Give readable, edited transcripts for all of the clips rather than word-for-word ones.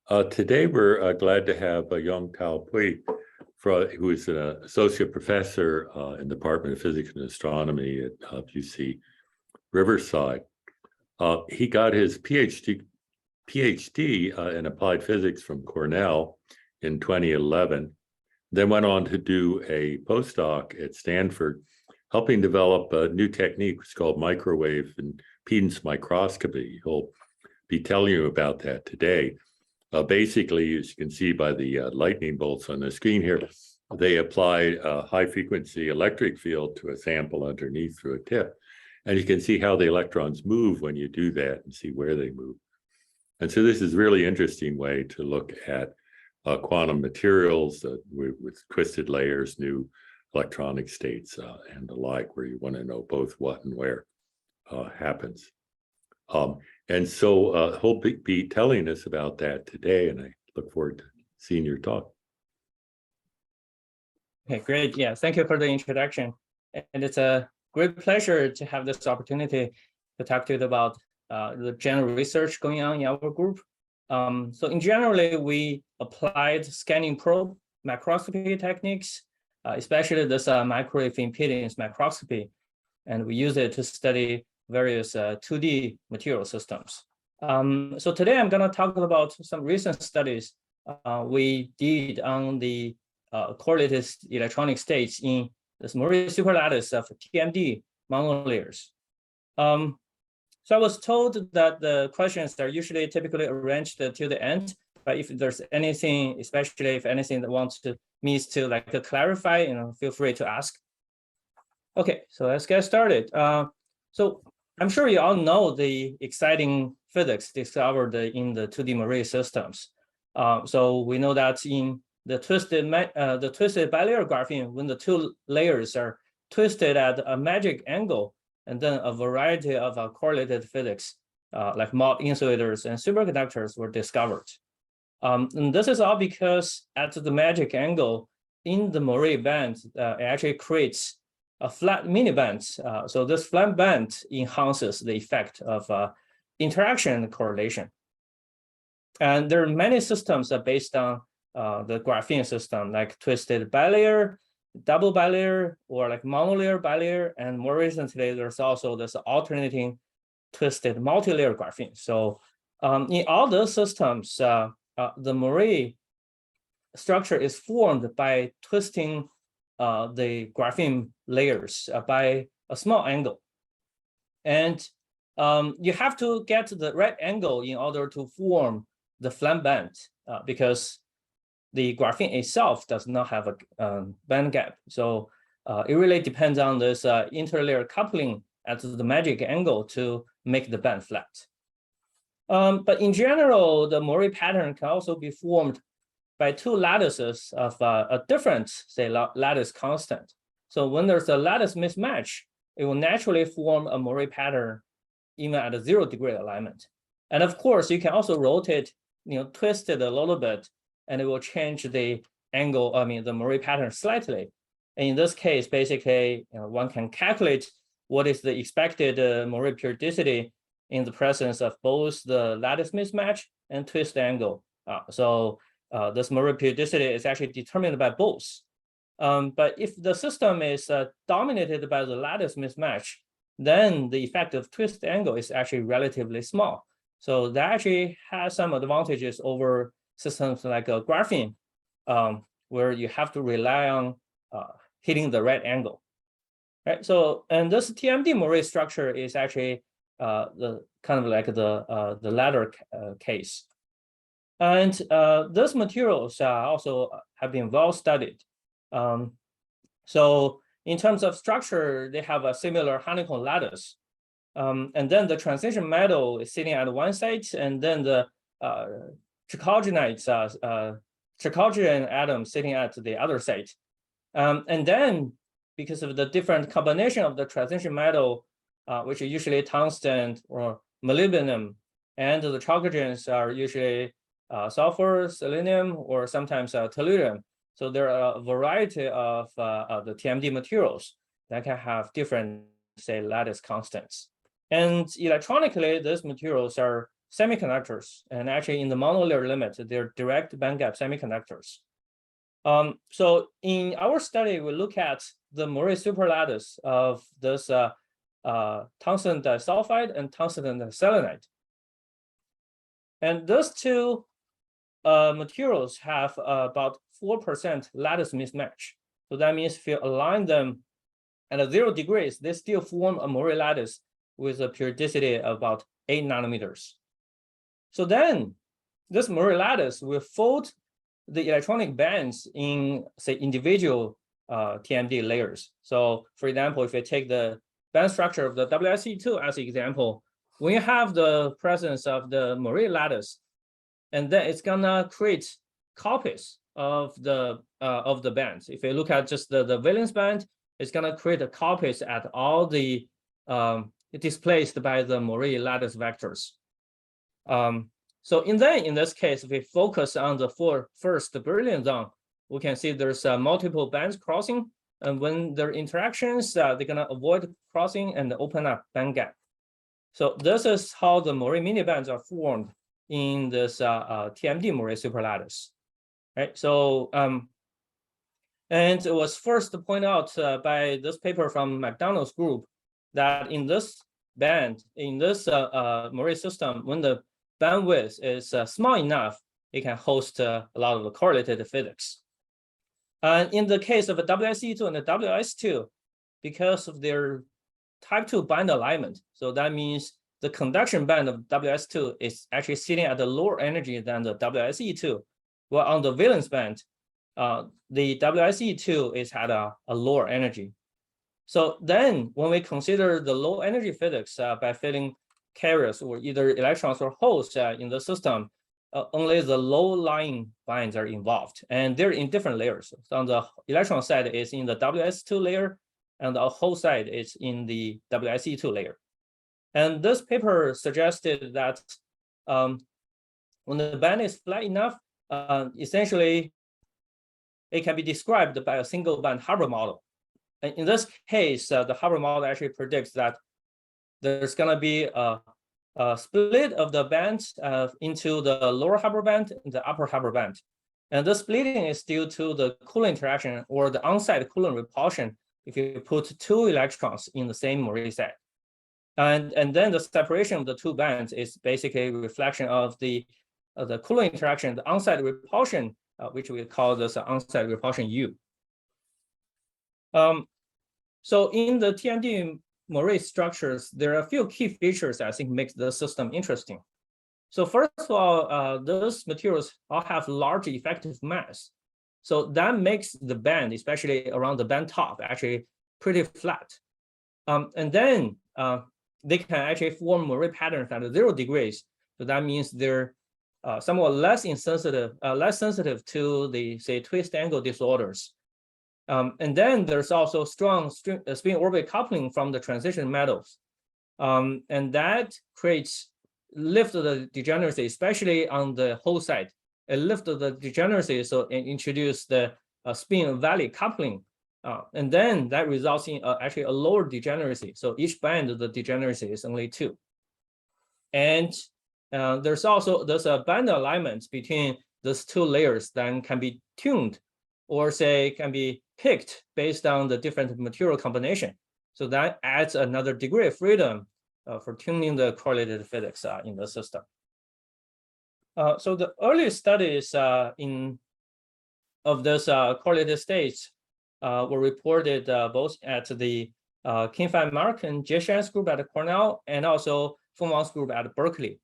Today, we're glad to have YongTao who is an associate professor in the Department of Physics and Astronomy at UC Riverside. He got his PhD in applied physics from Cornell in 2011, then went on to do a postdoc at Stanford, helping develop a new technique called microwave impedance microscopy. He'll be telling you about that today. Basically, as you can see by the lightning bolts on the screen here, they apply a high-frequency electric field to a sample underneath through a tip. And you can see how the electrons move when you do that and see where they move. And so this is a really interesting way to look at quantum materials with twisted layers, new electronic states, and the like, where you want to know both what and where happens. And so he'll be telling us about that today, and I look forward to seeing your talk. Okay, great. Yeah, thank you for the introduction. And it's a great pleasure to have this opportunity to talk to you about the general research going on in our group. So in general, we applied scanning probe microscopy techniques, especially this microwave impedance microscopy, and we use it to study various 2D material systems. So today I'm going to talk about some recent studies we did on the correlated electronic states in this Moiré superlattice of TMD monolayers. So I was told that the questions are usually typically arranged to the end, but if there's anything, especially if anything that wants me to clarify, feel free to ask. Okay, so let's get started. So I'm sure you all know the exciting physics discovered in the 2D Moiré systems. So we know that in the twisted bilayer graphene, when the two layers are twisted at a magic angle, and then a variety of correlated physics like Mott insulators and superconductors were discovered. And this is all because at the magic angle in the Moiré band, it actually creates a flat miniband. So this flat band enhances the effect of interaction and correlation. And there are many systems based on the graphene system, like twisted bilayer, double bilayer, or like monolayer bilayer. And more recently, there's also this alternating twisted multilayer graphene. So in all those systems, the Moiré structure is formed by twisting the graphene layers by a small angle. And you have to get the right angle in order to form the flat band because the graphene itself does not have a band gap. So it really depends on this interlayer coupling at the magic angle to make the band flat. But in general, the Moiré pattern can also be formed by two lattices of a different, say, lattice constant. So when there's a lattice mismatch, it will naturally form a Moiré pattern even at a 0-degree alignment. And of course, you can also rotate, twist it a little bit, and it will change the angle, the Moiré pattern slightly. And in this case, basically, one can calculate what is the expected Moiré periodicity in the presence of both the lattice mismatch and twist angle. So this Moiré periodicity is actually determined by both. But if the system is dominated by the lattice mismatch, then the effect of twist angle is actually relatively small. So that actually has some advantages over systems like a graphene, where you have to rely on hitting the right angle. Right. So, and this TMD Moiré structure is actually the kind of like the latter case. And those materials also have been well studied. So in terms of structure, they have a similar honeycomb lattice. And then the transition metal is sitting at one side, and then the trichogen atom sitting at the other side. And then because of the different combination of the transition metal, which are usually tungsten or molybdenum, and the trichogens are usually sulfur, selenium, or sometimes tellurium. So there are a variety of the TMD materials that can have different, say, lattice constants. And electronically, these materials are semiconductors, and actually in the monolayer limit, they're direct bandgap semiconductors. So in our study, we look at the Moiré superlattice of this tungsten disulfide and tungsten selenide. And those two materials have about 4% lattice mismatch. So that means if you align them at 0 degrees, they still form a Moiré lattice with a periodicity of about 8 nanometers. So then this Moiré lattice will fold the electronic bands in, say, individual TMD layers. So for example, if you take the band structure of the WSE2 as an example, when you have the presence of the Moiré lattice, and then it's gonna create copies of the bands. If you look at just the valence band, it's gonna create a copies at all the displaced by the Moiré lattice vectors. So in this case, if we focus on the first brilliant zone, we can see there's multiple bands crossing, and when there are interactions, they're gonna avoid crossing and open up band gap. So this is how the Moiré minibands are formed in this TMD Moiré superlattice, right? So and it was first pointed out by this paper from McDonald's group that in this band, in this Moiré system, when the bandwidth is small enough, it can host a lot of the correlated physics. And in the case of a WSE2 and a WS2, because of their type 2 band alignment, so that means the conduction band of WS2 is actually sitting at a lower energy than the WSE2. Well, on the valence band, the WSE2 is at a lower energy. So then when we consider the low energy physics by filling carriers or either electrons or holes in the system, only the low-lying bands are involved, and they're in different layers. So on the electron side is in the WS2 layer, and the hole side is in the WSE2 layer. And this paper suggested that when the band is flat enough, essentially it can be described by a single band Haber model. And in this case, the Haber model actually predicts that there's going to be a split of the bands into the lower Haber band and the upper Haber band. And the splitting is due to the Coulomb interaction or the on-site Coulomb repulsion if you put 2 electrons in the same Moiré set. And then the separation of the 2 bands is basically a reflection of the Coulomb interaction, the on-site repulsion, which we call this on-site repulsion U. So in the TMD Moiré structures, there are a few key features I think makes the system interesting. So first of all, those materials all have large effective mass. So that makes the band, especially around the band top, actually pretty flat. And then they can actually form Moiré patterns at 0 degrees. So that means they're somewhat less sensitive to the, say, twist angle disorders. And then there's also strong spin orbit coupling from the transition metals. And that creates lift of the degeneracy, especially on the hole side. It lift of the degeneracy, so it introduce the spin valley coupling. And then that results in actually a lower degeneracy. So each band of the degeneracy is only 2. And there's a band alignment between those 2 layers that can be tuned or say can be picked based on the different material combination. So that adds another degree of freedom for tuning the correlated physics in the system. So the early studies of this correlated states were reported both at the Kim-Fan Mark and Jie Shan's group at Cornell and also Feng Wang's group at Berkeley.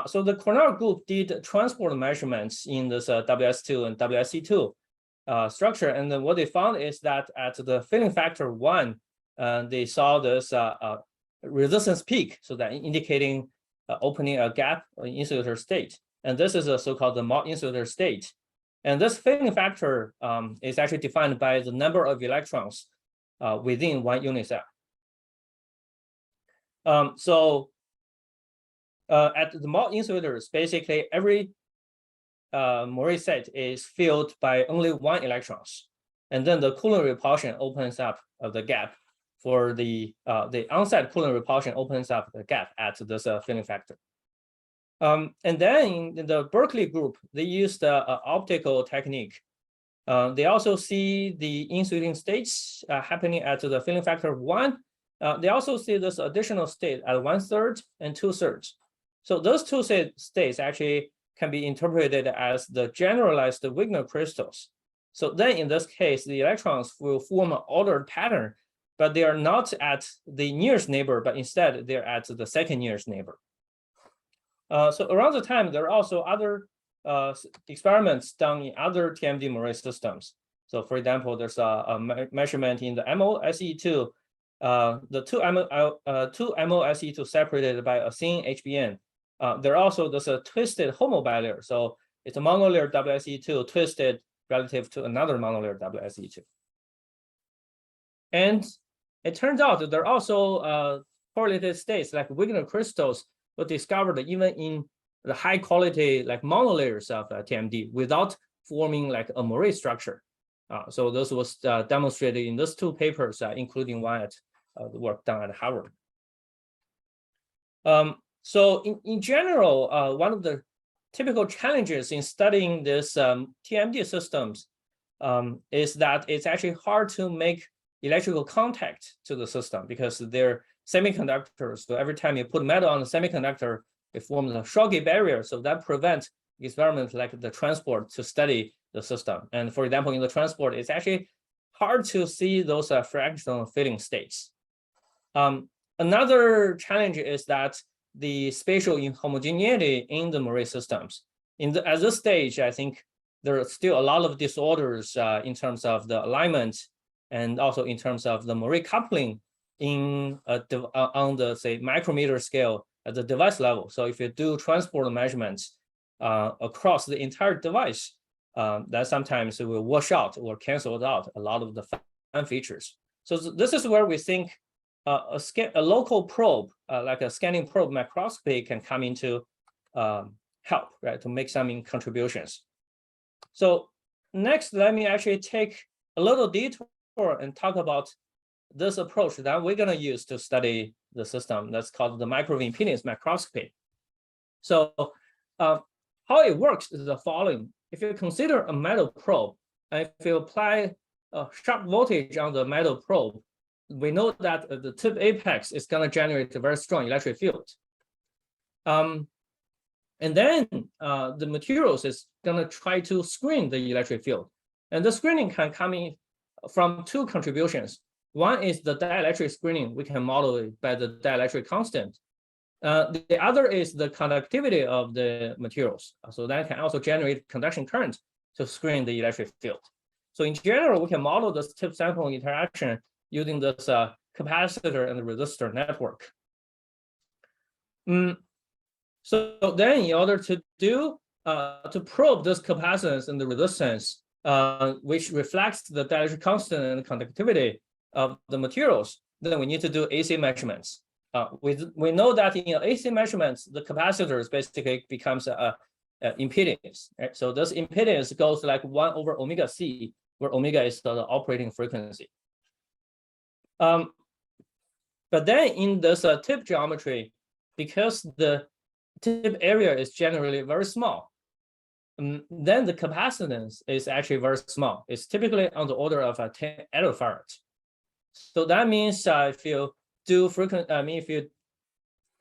So the Cornell group did transport measurements in this WS2 and WSE2 structure, and then what they found is that at the filling factor 1, they saw this resistance peak, so that indicating opening a gap in insulator state, and this is a so-called the Mott insulator state. And this filling factor is actually defined by the number of electrons within one unit cell. So at the Mott insulators, basically every Moiré set is filled by only 1 electrons, and then the Coulomb repulsion opens up the gap for the on-site Coulomb repulsion opens up the gap at this filling factor. And then in the Berkeley group, they used the optical technique. They also see the insulating states happening at the filling factor of 1. They also see this additional state at 1/3 and 2/3. So those two states actually can be interpreted as the generalized Wigner crystals. So then in this case, the electrons will form an ordered pattern, but they are not at the nearest neighbor, but instead they're at the second nearest neighbor. So around the time, there are also other experiments done in other TMD Moiré systems. So for example, there's a measurement in the MOSE2, the two MOSE2 separated by a thin HBN. There also there's a twisted homo bilayer. So it's a monolayer WSE2 twisted relative to another monolayer WSE2. And it turns out that there are also correlated states like Wigner crystals were discovered even in the high quality like monolayers of TMD without forming like a Moiré structure. So this was demonstrated in those two papers, including one at the work done at Harvard. So in general, one of the typical challenges in studying this TMD systems is that it's actually hard to make electrical contact to the system because they're semiconductors. So every time you put metal on the semiconductor, it forms a Schottky barrier. So that prevents experiments like the transport to study the system. And for example, in the transport, it's actually hard to see those fractional filling states. Another challenge is that the spatial inhomogeneity in the Moiré systems. At this stage, I think there are still a lot of disorders in terms of the alignment and also in terms of the Moiré coupling on the, say, micrometer scale at the device level. So if you do transport measurements across the entire device, that sometimes it will wash out or cancel out a lot of the fine features. So this is where we think a local probe, like a scanning probe microscopy, can come into help, right, to make some contributions. So next, let me actually take a little detour and talk about this approach that we're going to use to study the system. That's called the microwave impedance microscopy. So how it works is the following. If you consider a metal probe, and if you apply a sharp voltage on the metal probe, we know that the tip apex is going to generate a very strong electric field. And then the materials is going to try to screen the electric field. And the screening can come in from two contributions. One is the dielectric screening. We can model it by the dielectric constant. The other is the conductivity of the materials. So that can also generate conduction current to screen the electric field. So in general, we can model this tip sample interaction using this capacitor and resistor network. So then in order to probe this capacitance and the resistance, which reflects the dielectric constant and the conductivity of the materials, then we need to do AC measurements. We know that in AC measurements, the capacitors basically becomes a impedance. Right? So this impedance goes like 1 over omega C, where omega is the operating frequency. But then in this tip geometry, because the tip area is generally very small, then the capacitance is actually very small. It's typically on the order of 10 attofarads. So that means if you do if you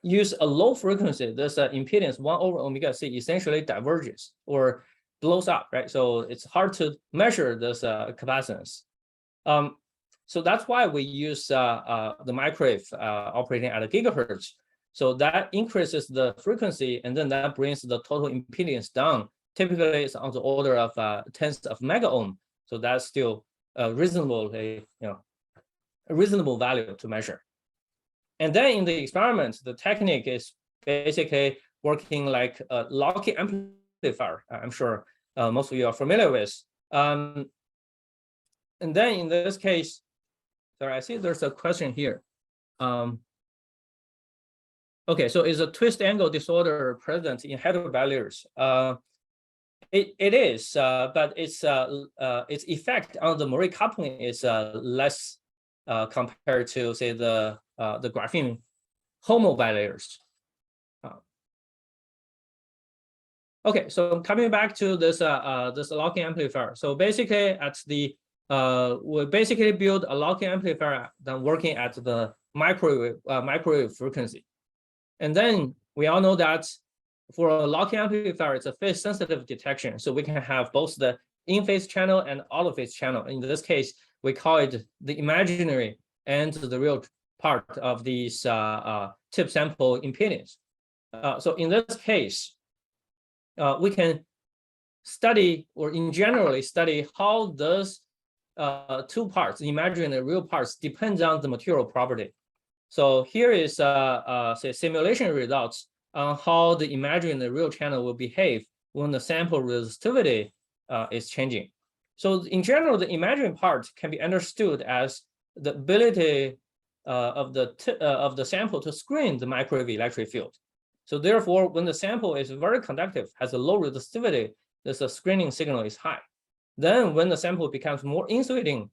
use a low frequency, this impedance 1 over omega C essentially diverges or blows up, right? So it's hard to measure this capacitance. So that's why we use the microwave operating at a gigahertz. So that increases the frequency, and then that brings the total impedance down. Typically, it's on the order of tenths of mega ohm. So that's still a reasonable value to measure. And then in the experiment, the technique is basically working like a Lockheed amplifier. I'm sure most of you are familiar with. And then in this case, sorry, I see there's a question here. Okay, so is a twist angle disorder present in heterobilayers? It is, but its effect on the Moiré coupling is less compared to, say, the graphene homo bilayers. Okay, so coming back to this this locking amplifier. So basically at the we basically build a locking amplifier that working at the microwave frequency. And then we all know that for a locking amplifier, it's a phase sensitive detection. So we can have both the in-phase channel and out-of-phase channel. In this case, we call it the imaginary and the real part of these tip sample impedance. So in this case, we can study, or in generally study, how those two parts, the imaginary and real parts, depends on the material property. So here is say simulation results on how the imaginary and the real channel will behave when the sample resistivity is changing. So in general, the imaginary part can be understood as the ability of the sample to screen the microwave electric field. So therefore, when the sample is very conductive, has a low resistivity, the screening signal is high. Then when the sample becomes more insulating,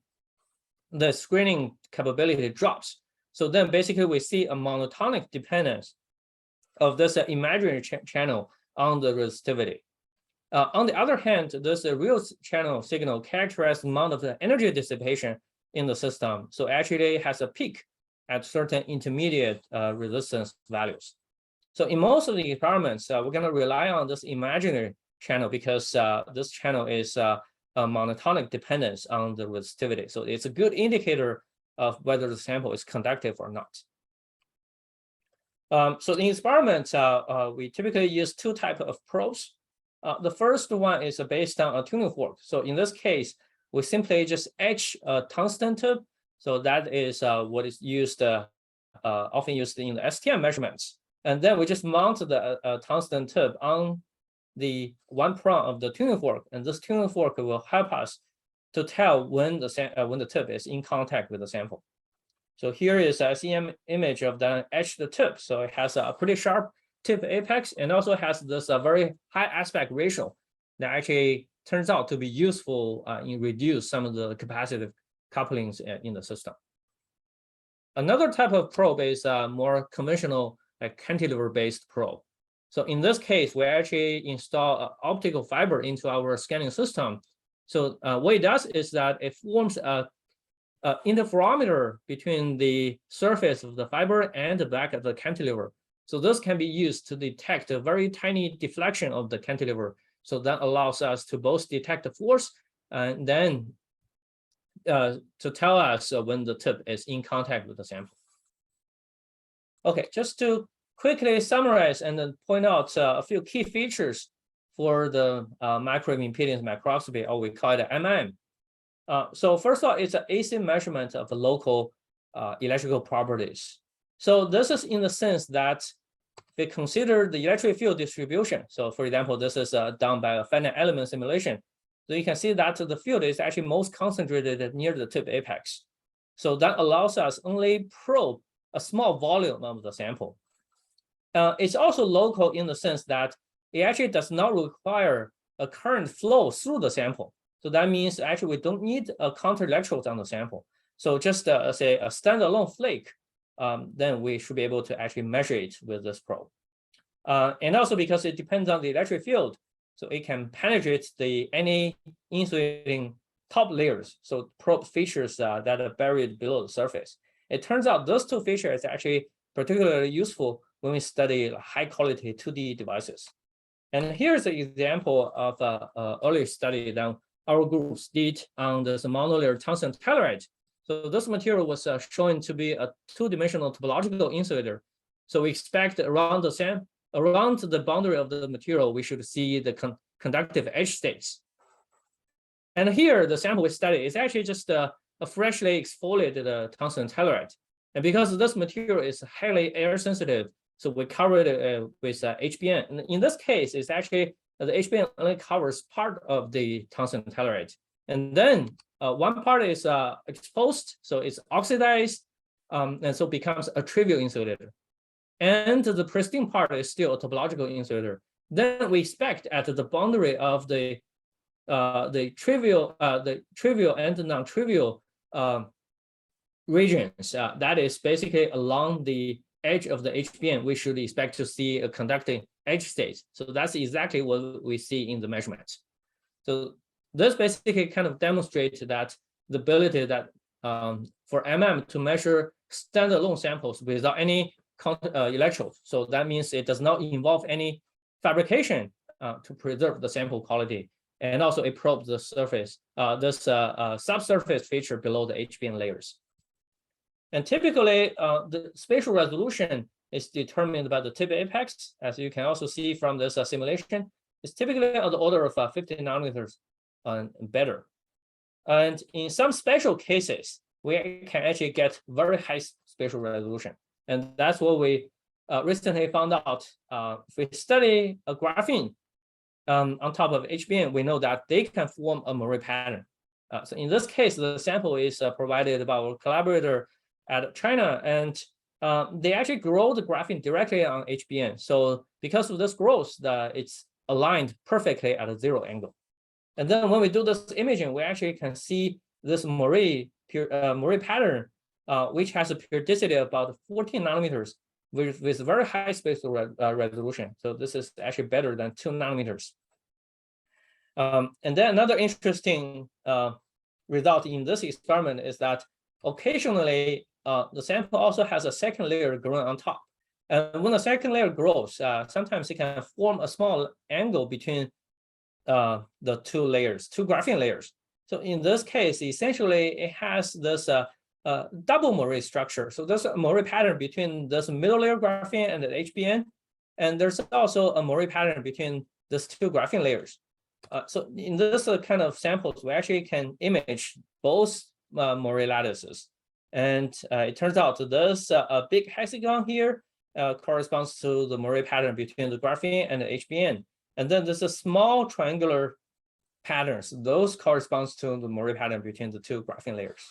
the screening capability drops. So then basically we see a monotonic dependence of this imaginary channel on the resistivity. On the other hand, this real channel signal characterizes the amount of the energy dissipation in the system. So actually it has a peak at certain intermediate resistance values. So in most of the experiments, we're going to rely on this imaginary channel because this channel is a monotonic dependence on the resistivity. So it's a good indicator of whether the sample is conductive or not. So in experiments, we typically use two types of probes. The first one is based on a tuning fork. So in this case, we simply just etch a tungsten tip. So that is what is used, often used in the STM measurements. And then we just mount the tungsten tip on the one prong of the tuning fork, and this tuning fork will help us to tell when the tip is in contact with the sample. So here is a CM image of the etched tip. So it has a pretty sharp tip apex and also has this very high aspect ratio that actually turns out to be useful in reduce some of the capacitive couplings in the system. Another type of probe is more conventional, like cantilever-based probe. So in this case, we actually install an optical fiber into our scanning system. So what it does is that it forms a interferometer between the surface of the fiber and the back of the cantilever. So this can be used to detect a very tiny deflection of the cantilever. So that allows us to both detect the force and then to tell us when the tip is in contact with the sample. Okay, just to quickly summarize and then point out a few key features for the microwave impedance microscopy, or we call it MM. So first of all, it's an AC measurement of the local electrical properties. So this is in the sense that they consider the electric field distribution. So for example, this is done by a finite element simulation. So you can see that the field is actually most concentrated near the tip apex. So that allows us only probe a small volume of the sample. It's also local in the sense that it actually does not require a current flow through the sample. So that means actually we don't need a counter electrodes on the sample. So just say a standalone flake, then we should be able to actually measure it with this probe. And also because it depends on the electric field, so it can penetrate any insulating top layers. So probe features that are buried below the surface. It turns out those two features are actually particularly useful when we study high quality 2D devices. And here's an example of an early study that our groups did on this monolayer tungsten telluride. So this material was shown to be a two-dimensional topological insulator. So we expect around the boundary of the material, we should see the conductive edge states. And here, the sample we study is actually just a freshly exfoliated tungsten telluride. And because this material is highly air sensitive, so we cover it with HBN. And in this case, it's actually the HBN only covers part of the tungsten telluride. And then one part is exposed, so it's oxidized, and so becomes a trivial insulator. And the pristine part is still a topological insulator. Then we expect at the boundary of the trivial and the non-trivial regions, that is basically along the edge of the HBN, we should expect to see a conducting edge states. So that's exactly what we see in the measurements. So this basically kind of demonstrates that the ability that for to measure standalone samples without any electrodes. So that means it does not involve any fabrication to preserve the sample quality. And also it probes the surface, this subsurface feature below the HBM layers. And typically, the spatial resolution is determined by the tip apex, as you can also see from this simulation. It's typically on the order of 50 nanometers and better. And in some special cases, we can actually get very high spatial resolution. And that's what we recently found out. If we study a graphene on top of HBM, we know that they can form a Moiré pattern. So in this case, the sample is provided by our collaborator at China, and they actually grow the graphene directly on HBM. So because of this growth, it's aligned perfectly at a 0 angle. And then when we do this imaging, we actually can see this Moiré pattern, which has a periodicity of about 14 nanometers with very high spatial resolution. So this is actually better than 2 nanometers. And then another interesting result in this experiment is that occasionally the sample also has a second layer growing on top. And when the second layer grows, sometimes it can form a small angle between the two graphene layers. So in this case, essentially, it has this double Moiré structure. So there's a Moiré pattern between this middle layer graphene and the HBM. And there's also a Moiré pattern between these two graphene layers. So in this kind of samples, we actually can image both Moiré lattices. And it turns out this a big hexagon here corresponds to the Moiré pattern between the graphene and the HBM. And then there's a small triangular patterns. Those corresponds to the Moiré pattern between the two graphene layers.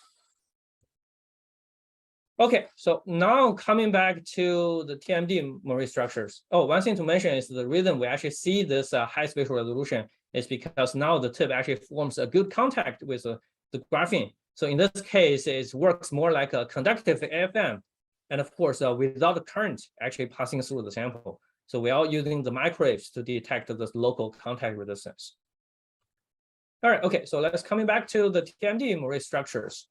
Okay, so now coming back to the TMD Moiré structures. Oh, one thing to mention is the reason we actually see this high spatial resolution is because now the tip actually forms a good contact with the graphene. So in this case, it works more like a conductive AFM. And of course, without the current actually passing through the sample. So we are using the microwaves to detect this local contact resistance. All right, okay, so let's coming back to the TMD Moiré structures.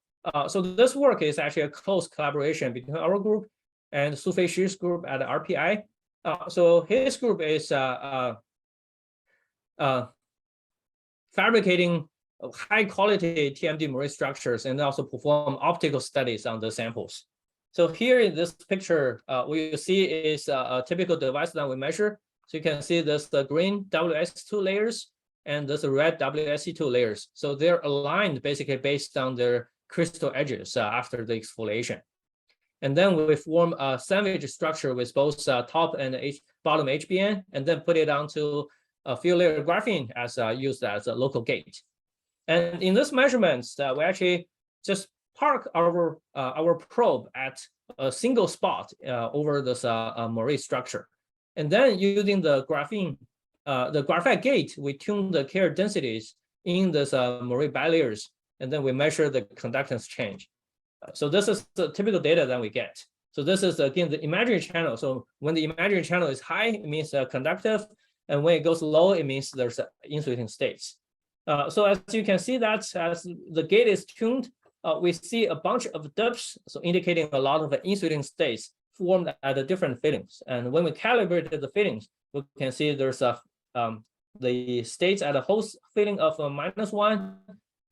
So this work is actually a close collaboration between our group and Sufei Shi's group at RPI. So his group is fabricating high quality TMD Moiré structures and also perform optical studies on the samples. So here in this picture, what you see is a typical device that we measure. So you can see this the green WS2 layers and this red WSC2 layers. So they're aligned basically based on their crystal edges after the exfoliation. And then we form a sandwich structure with both top and bottom HBM, and then put it onto a field layer graphene as used as a local gate. And in this measurements, we actually just park our probe at a single spot over this Moiré structure. And then using the graphite gate, we tune the carrier densities in this Moiré bilayers, and then we measure the conductance change. So this is the typical data that we get. So this is, again, the imaginary channel. So when the imaginary channel is high, it means conductive. And when it goes low, it means there's insulating states. So as you can see that as the gate is tuned, we see a bunch of dips, so indicating a lot of insulating states formed at the different fittings. And when we calibrated the fittings, we can see there's the states at a host filling of -1,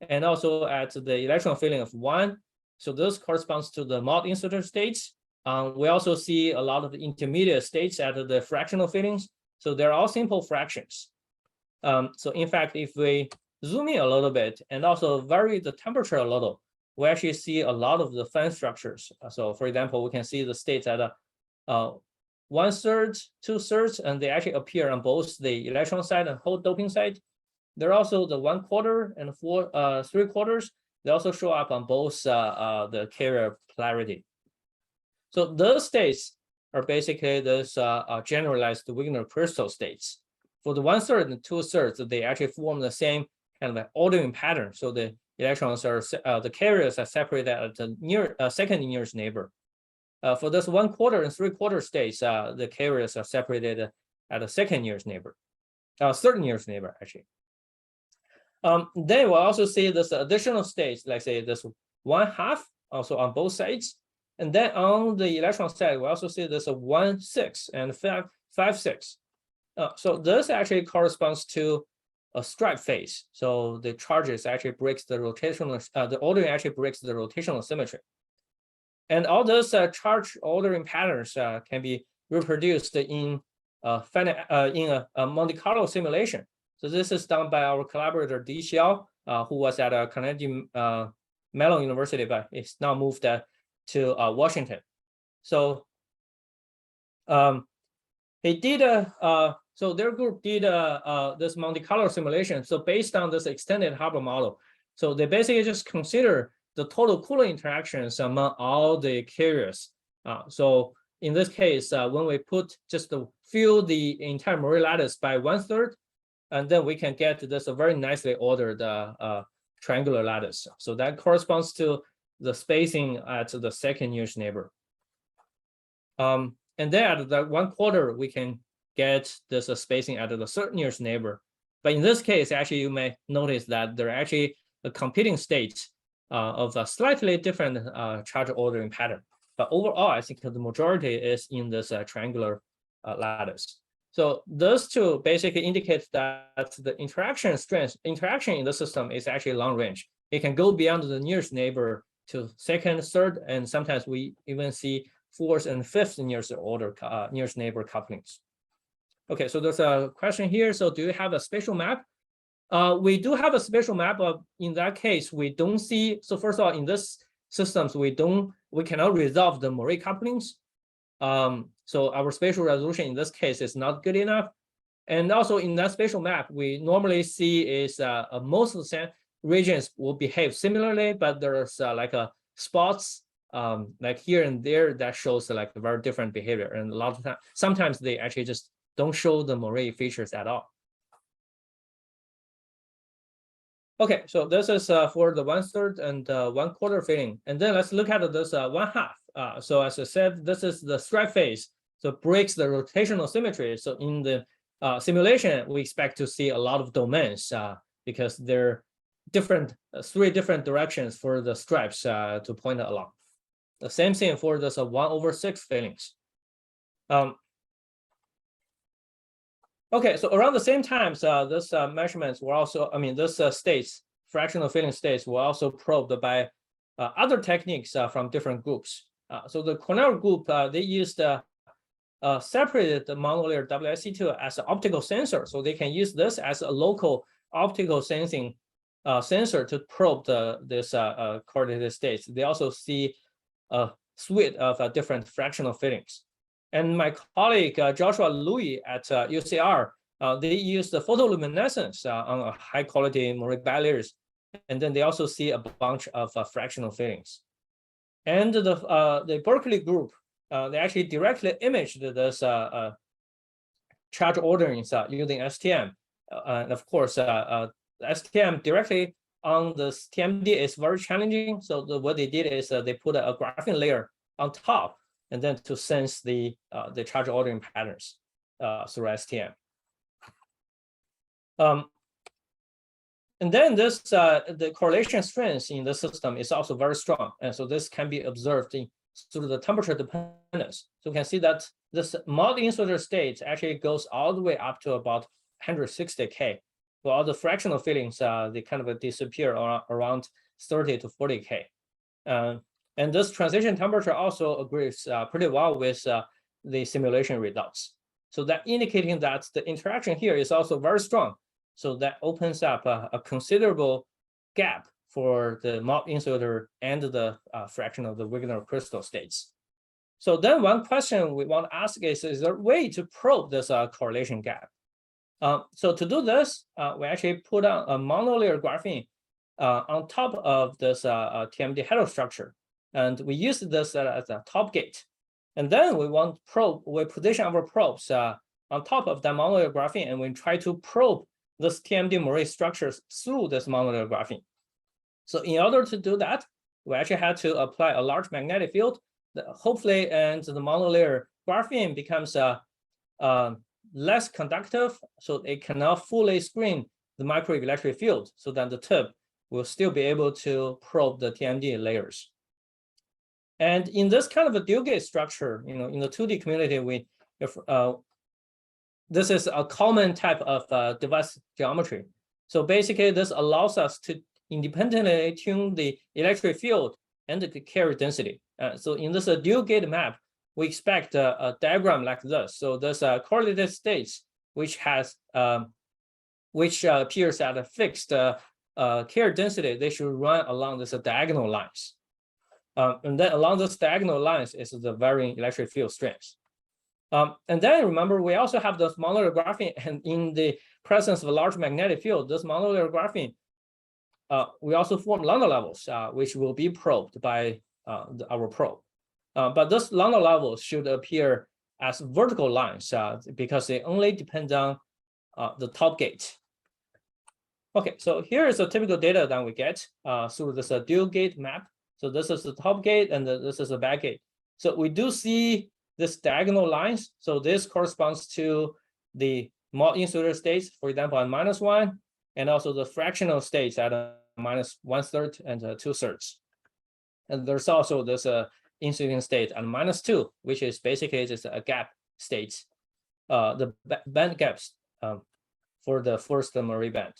and also at the electron filling of 1. So this corresponds to the Mott insulator states. We also see a lot of intermediate states at the fractional fittings. So they're all simple fractions. So in fact, if we zoom in a little bit and also vary the temperature a little, we actually see a lot of the fan structures. So for example, we can see the states at a 1/3, 2/3, and they actually appear on both the electron side and hole doping side. They're also the 1/4 and 3/4. They also show up on both the carrier polarity. So those states are basically this generalized Wigner crystal states. For the 1/3 and 2/3, they actually form the same kind of like ordering pattern. So the electrons are the carriers are separated at the second nearest neighbor. For this 1/4 and 3/4 states, the carriers are separated at the third nearest neighbor, actually. Then we'll also see this additional states, like say this 1/2 also on both sides. And then on the electron side, we also see this 1/6 and 5/6. So this actually corresponds to a stripe phase. So the charges actually breaks the rotational, the ordering actually breaks the rotational symmetry. And all those charge ordering patterns can be reproduced in a Monte Carlo simulation. So this is done by our collaborator Di Xiao, who was at Carnegie Mellon University, but it's now moved to Washington. So he did so their group did this Monte Carlo simulation. So based on this extended Hubble model, so they basically just consider the total cooling interactions among all the carriers. So in this case, when we fill the entire Moiré lattice by 1/3, and then we can get this a very nicely ordered triangular lattice. So that corresponds to the spacing at the second nearest neighbor. And then at the 1/4, we can get this spacing at the third nearest neighbor. But in this case, actually, you may notice that there are actually a competing states of a slightly different charge ordering pattern. But overall, I think the majority is in this triangular lattice. So those two basically indicate that the interaction in the system is actually long range. It can go beyond the nearest neighbor to second, third, and sometimes we even see fourth and fifth nearest neighbor couplings. Okay, so there's a question here. So do you have a spatial map? We do have a spatial map, but in that case, we don't see. So first of all, in this systems, we cannot resolve the Moiré couplings. So our spatial resolution in this case is not good enough. And also in that spatial map, we normally see is most of the regions will behave similarly, but there's like spots like here and there that shows like a very different behavior. And a lot of times, sometimes they actually just don't show the Moiré features at all. Okay, so this is for the 1/3 and 1/4 filling. And then let's look at this 1/2. So as I said, this is the stripe phase. So it breaks the rotational symmetry. So in the simulation, we expect to see a lot of domains because they're different, 3 different directions for the stripes to point along. The same thing for this 1/6 fillings. Okay, so around the same time, this measurements were also, this states, fractional filling states were also probed by other techniques from different groups. So the Cornell group, they used separated the monolayer WSC2 as an optical sensor. So they can use this as a local optical sensing sensor to probe this correlated states. They also see a suite of different fractional fillings. And my colleague, Joshua Louis at UCR, they used the photoluminescence on a high quality Moiré barriers. And then they also see a bunch of fractional fillings. And the Berkeley group, they actually directly imaged this charge ordering using STM. And of course, STM directly on this TMD is very challenging. So what they did is they put a graphene layer on top and then to sense the charge ordering patterns through STM. And then this the correlation strength in the system is also very strong, and so this can be observed through the temperature dependence. So you can see that this Mott insulator state actually goes all the way up to about 160 K, while the fractional fillings they kind of disappear around 30 to 40 K. And this transition temperature also agrees pretty well with the simulation results. So that indicating that the interaction here is also very strong. So that opens up a considerable gap for the Mott insulator and the fraction of the Wigner crystal states. So then one question we want to ask is there a way to probe this correlation gap? So to do this, we actually put on a monolayer graphene on top of this TMD heterostructure. And we use this as a top gate. And then we position our probes on top of that monolayer graphene, and we try to probe this TMD Moiré structures through this monolayer graphene. So in order to do that, we actually had to apply a large magnetic field. Hopefully, and the monolayer graphene becomes less conductive, so it cannot fully screen the microelectric field, so that the tip will still be able to probe the TMD layers. And in this kind of a dual gate structure, in the 2D community, this is a common type of device geometry. So basically, this allows us to independently tune the electric field and the carrier density. So in this dual gate map, we expect a diagram like this. So there's a correlated states which appears at a fixed carrier density. They should run along this diagonal lines. And then along this diagonal lines is the varying electric field strength. And then remember, we also have this monolayer graphene, and in the presence of a large magnetic field, this monolayer graphene, we also form lambda levels, which will be probed by our probe. But those lambda levels should appear as vertical lines because they only depend on the top gate. Okay, so here is the typical data that we get through this dual gate map. So this is the top gate and this is the back gate. So we do see this diagonal lines. So this corresponds to the Mott insulator states, for example, at -1, and also the fractional states at -1/3 and 2/3. And there's also this insulating state at -2, which is basically just a gap state, the band gaps for the first Moiré band.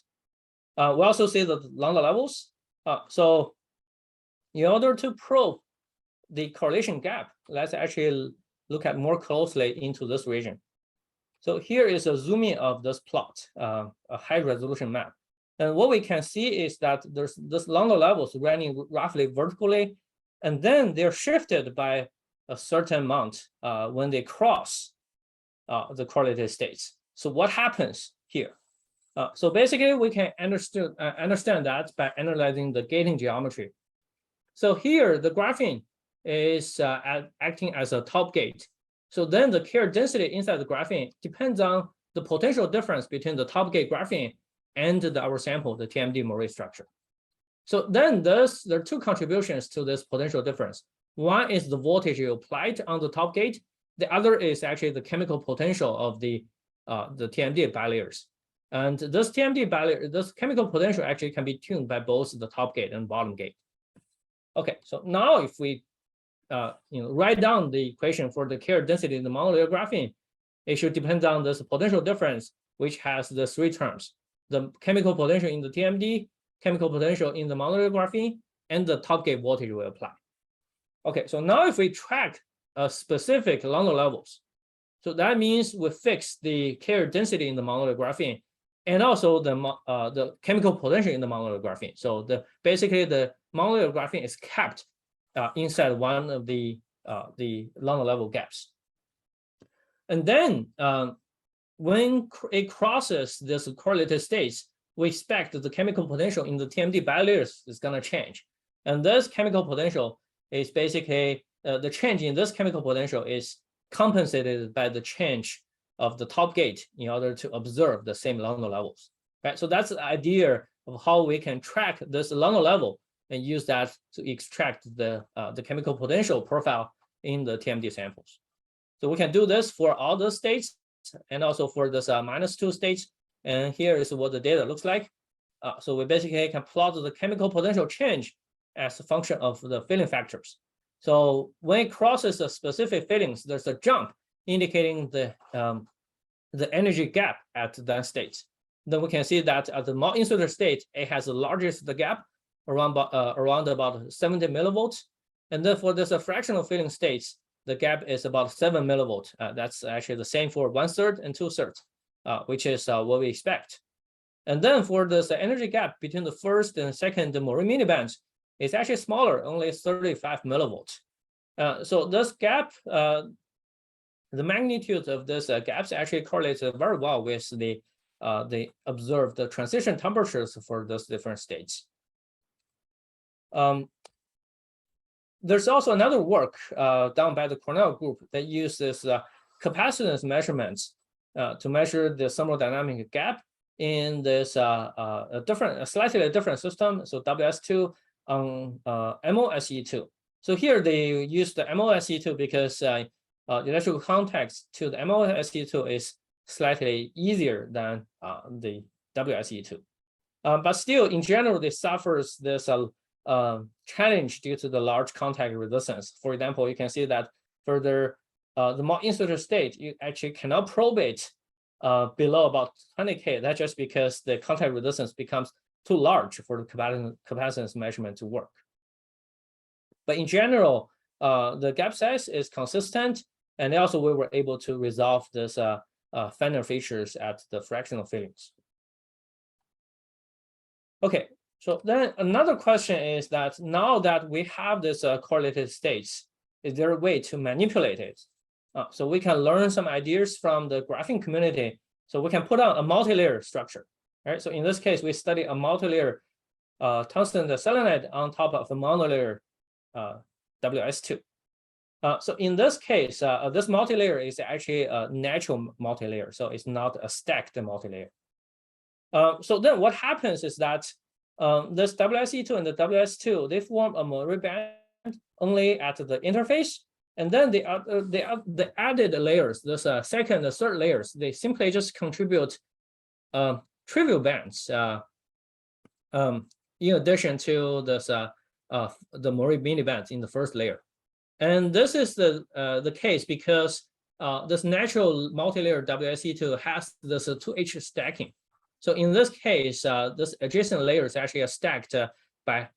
We also see the lambda levels. So in order to probe the correlation gap, let's actually look at more closely into this region. So here is a zooming of this plot, a high resolution map. And what we can see is that there's this lambda levels running roughly vertically, and then they're shifted by a certain amount when they cross the correlated states. So what happens here? So basically, we can understand that by analyzing the gating geometry. So here, the graphene is acting as a top gate. So then the carrier density inside the graphene depends on the potential difference between the top gate graphene and our sample, the TMD Moiré structure. So then there are two contributions to this potential difference. One is the voltage you applied on the top gate. The other is actually the chemical potential of the TMD bilayers. And this TMD bilayer, this chemical potential actually can be tuned by both the top gate and bottom gate. Okay, so now if we write down the equation for the carrier density in the monolayer graphene, it should depend on this potential difference, which has the three terms: the chemical potential in the TMD, chemical potential in the monolayer graphene, and the top gate voltage we apply. Okay, so now if we track specific lambda levels, so that means we fix the carrier density in the monolayer graphene and also the chemical potential in the monolayer graphene. So basically the monolayer graphene is kept inside one of the lambda level gaps. And then when it crosses this correlated states, we expect that the chemical potential in the TMD bilayers is going to change. And this chemical potential is basically, the change in this chemical potential is compensated by the change of the top gate in order to observe the same lambda levels. Right? So that's the idea of how we can track this lambda level and use that to extract the chemical potential profile in the TMD samples. So we can do this for all the states and also for this -2 states. And here is what the data looks like. So we basically can plot the chemical potential change as a function of the filling factors. So when it crosses the specific fillings, there's a jump indicating the energy gap at that state. Then we can see that at the Mott insulator state, it has the largest gap, around about 70 millivolts. And then for this fractional filling states, the gap is about 7 millivolts. That's actually the same for 1/3 and 2/3, which is what we expect. And then for this energy gap between the first and second Moiré Minibands, it's actually smaller, only 35 millivolts. So this gap, the magnitude of this gaps actually correlates very well with the observed transition temperatures for those different states. There's also another work done by the Cornell group that uses capacitance measurements to measure the thermodynamic gap in this slightly different system, so WS2 on MOSE2. So here they use the MOSE2 because electrical contact to the MOSE2 is slightly easier than the WSE2. But still, in general, they suffers this challenge due to the large contact resistance. For example, you can see that for the Mott insulator state, you actually cannot probe it below about 20K. That's just because the contact resistance becomes too large for the capacitance measurement to work. But in general, the gap size is consistent, and also we were able to resolve this Fender features at the fractional fittings. Okay, so then another question is that now that we have this correlated states, is there a way to manipulate it? So we can learn some ideas from the graphing community. So we can put on a multi-layer structure, right? So in this case, we study a multi-layer tungsten selenide on top of a monolayer WS2. So in this case, this multi-layer is actually a natural multi-layer, so it's not a stacked multi-layer. So then what happens is that this WSE2 and the WS2, they form a Moiré band only at the interface. And then the added layers, this second and third layers, they simply just contribute trivial bands in addition to this the Moiré Minibands in the first layer. And this is the case because this natural multi-layer WSE2 has this 2H stacking. So in this case, this adjacent layers actually are stacked by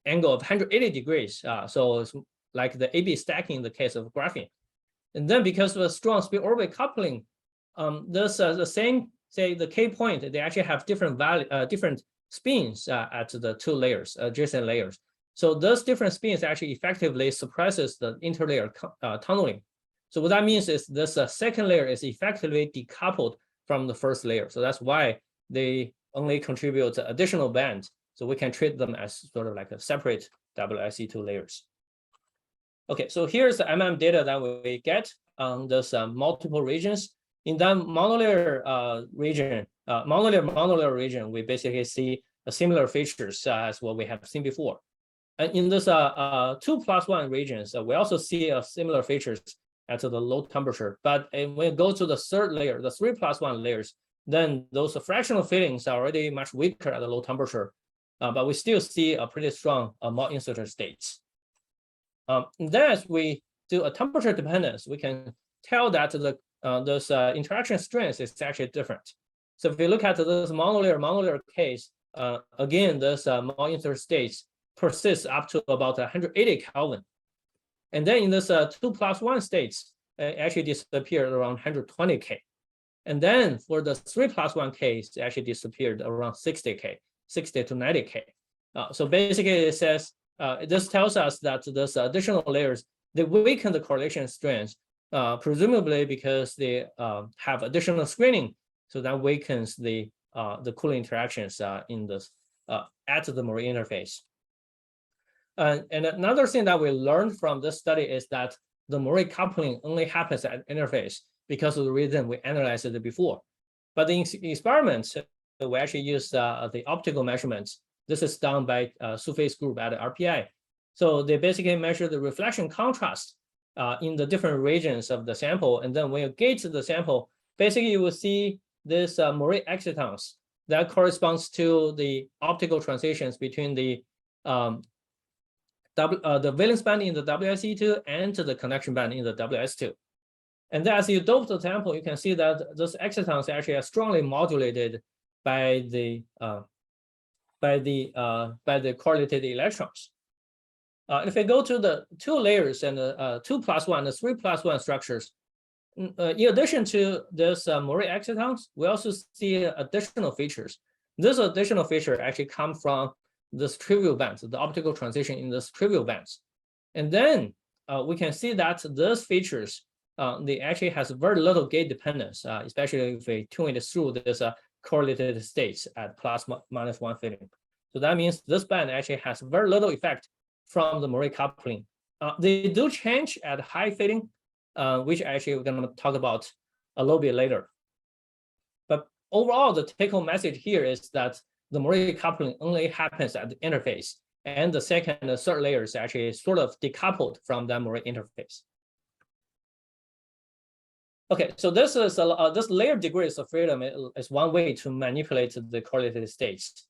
angle of 180 degrees. So it's like the AB stacking in the case of graphene. And then because of a strong spin orbit coupling, the same, say the K point, they actually have different different spins at the two layers, adjacent layers. So those different spins actually effectively suppresses the interlayer tunneling. So what that means is this second layer is effectively decoupled from the first layer. So that's why they only contribute additional bands. So we can treat them as sort of like a separate WSE2 layers. Okay, so here's the data that we get on this multiple regions. In that monolayer region, monolayer region, we basically see similar features as what we have seen before. And in this 2+1 regions, we also see similar features at the low temperature. But when we go to the third layer, the 3+1 layers, then those fractional fittings are already much weaker at the low temperature. But we still see a pretty strong Mott insulator states. Then as we do a temperature dependence, we can tell that this interaction strength is actually different. So if you look at this monolayer case, again, this Mott insulator states persists up to about 180 Kelvin. And then in this 2+1 states, it actually disappeared around 120 K. And then for the 3+1 case, it actually disappeared around 60 K, 60 to 90 K. So basically it says, this tells us that this additional layers, they weaken the correlation strength, presumably because they have additional screening. So that weakens the cooling interactions in this at the Moiré interface. And another thing that we learned from this study is that the Moiré coupling only happens at interface because of the reason we analyzed it before. But in experiments, we actually use the optical measurements. This is done by Sufei's group at RPI. So they basically measure the reflection contrast in the different regions of the sample. And then when you gauge the sample, basically you will see this Moiré excitons that corresponds to the optical transitions between the valence band in the WSE2 and the connection band in the WS2. And then as you dope the sample, you can see that those excitons actually are strongly modulated by the correlated electrons. If we go to the two layers and the 2+1, the 3+1 structures, in addition to this Moiré excitons, we also see additional features. This additional feature actually come from this trivial bands, the optical transition in this trivial bands. And then we can see that those features, they actually has very little gate dependence, especially if we tune it through this correlated states at ±1 fitting. So that means this band actually has very little effect from the Moiré coupling. They do change at high fitting, which actually we're going to talk about a little bit later. But overall, the take-home message here is that the Moiré coupling only happens at the interface, and the second and third layers actually sort of decoupled from that Moiré interface. Okay, so this is this layer degrees of freedom is one way to manipulate the correlated states.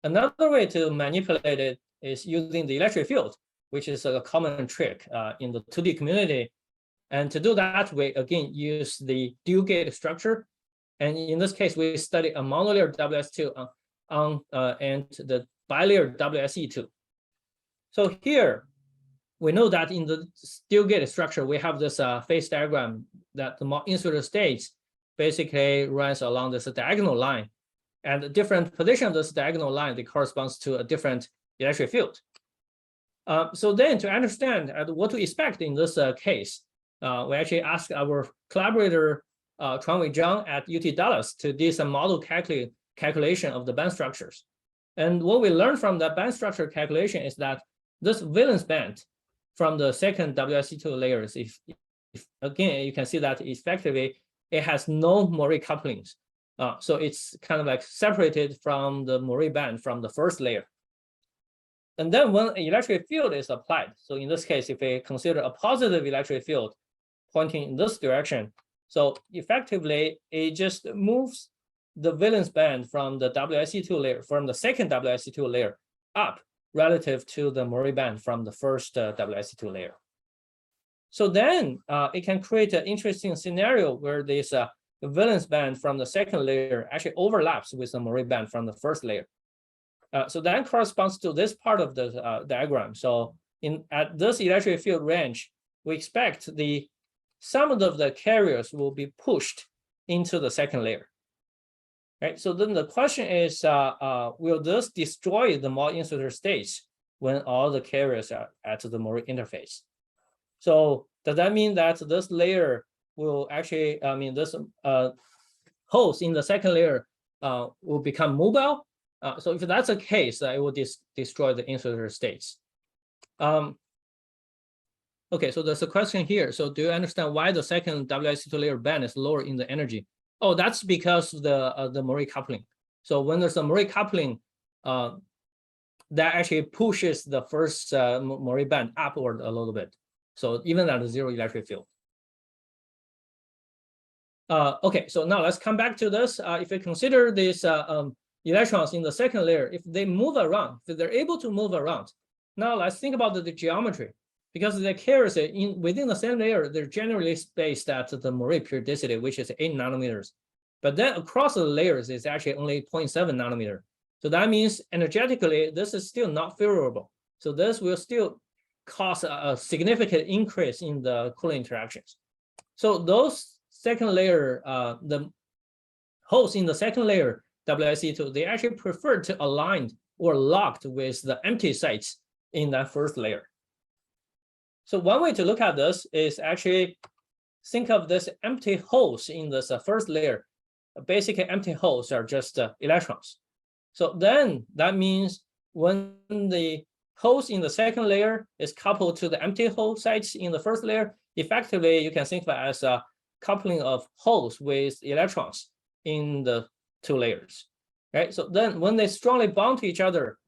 Another way to manipulate it is using the electric field, which is a common trick in the 2D community. And to do that, we again use the dual gate structure. And in this case, we study a monolayer WS2 and the bilayer WSE2. So here, we know that in the dual gate structure, we have this phase diagram that the Mott insulator states basically runs along this diagonal line. And the different position of this diagonal line, it corresponds to a different electric field. So then to understand what to expect in this case, we actually asked our collaborator, Chuanwei Zhang at UT Dallas to do some model calculation of the band structures. And what we learned from that band structure calculation is that this valence band from the second WSE2 layers, if again, you can see that effectively it has no Moiré couplings. So it's kind of like separated from the Moiré band from the first layer. And then when an electric field is applied, so in this case, if we consider a positive electric field pointing in this direction, so effectively it just moves the valence band from the WSE2 layer, from the second WSE2 layer up relative to the Moiré band from the first WSE2 layer. So then it can create an interesting scenario where this valence band from the second layer actually overlaps with the Moiré band from the first layer. So that corresponds to this part of the diagram. So at this electric field range, we expect some of the carriers will be pushed into the second layer. Right. So then the question is, will this destroy the Mott insulator states when all the carriers are at the Moiré interface? So does that mean that this layer will actually, this holes in the second layer will become mobile? So if that's the case, it will destroy the insulator states. Okay, so there's a question here. So do you understand why the second WSE2 layer band is lower in the energy? Oh, that's because the Moiré coupling. So when there's a Moiré coupling, that actually pushes the first Moiré band upward a little bit. So even at a zero electric field. Okay, so now let's come back to this. If we consider these electrons in the second layer, if they move around, if they're able to move around, now let's think about the geometry. Because the carriers within the same layer, they're generally spaced at the Moiré periodicity, which is 8 nanometers. But then across the layers, it's actually only 0.7 nanometer. So that means energetically, this is still not favorable. So this will still cause a significant increase in the cooling interactions. So those second layer, the holes in the second layer, WSE2, they actually prefer to align or locked with the empty sites in that first layer. So one way to look at this is actually think of this empty holes in this first layer. Basically, empty holes are just electrons. So then that means when the holes in the second layer is coupled to the empty hole sites in the first layer, effectively, you can think of it as a coupling of holes with electrons in the two layers, right? So then when they strongly bond to each other,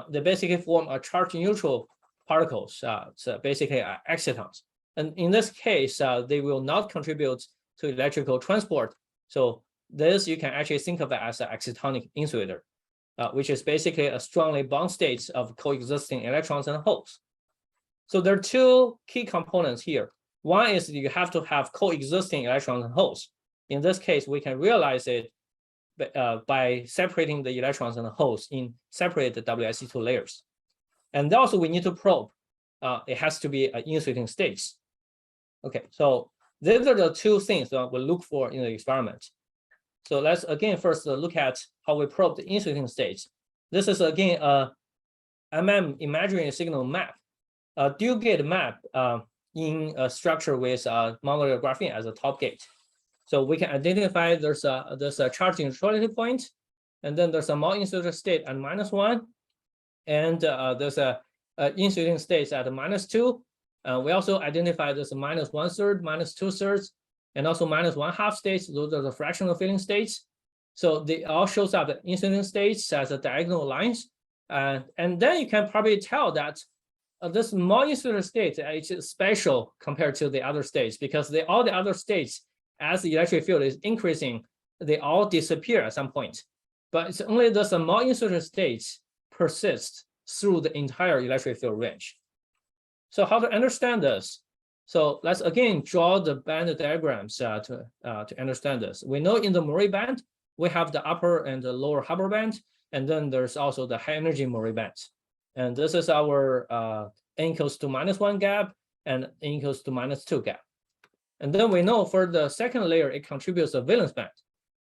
they basically form a charge neutral particles, so basically excitons. And in this case, they will not contribute to electrical transport. So this you can actually think of it as an excitonic insulator, which is basically a strongly bound state of coexisting electrons and holes. So there are two key components here. One is you have to have coexisting electrons and holes. In this case, we can realize it by separating the electrons and the holes in separate WSE2 layers. And also we need to probe, it has to be insulating states. Okay, so these are the two things that we'll look for in the experiment. So let's again first look at how we probe the insulating states. This is again a imaginary signal map, a dual gate map in a structure with monolayer graphene as a top gate. So we can identify there's a charge neutrality point, and then there's a Mott insulator state at -1. And there's a insulating states at -2. We also identify this -1/3, -2/3, and also -1/2 states. Those are the fractional filling states. So they all shows up the insulating states as a diagonal lines. And then you can probably tell that this Mott insulator state is special compared to the other states because all the other states as the electric field is increasing, they all disappear at some point. But it's only the small insulator states persist through the entire electric field range. So how to understand this? So let's again draw the band diagrams to understand this. We know in the Moiré band, we have the upper and the lower Hubbard band, and then there's also the high energy Moiré band. And this is our n equals to -1 gap and n equals to -2 gap. And then we know for the second layer, it contributes a valence band.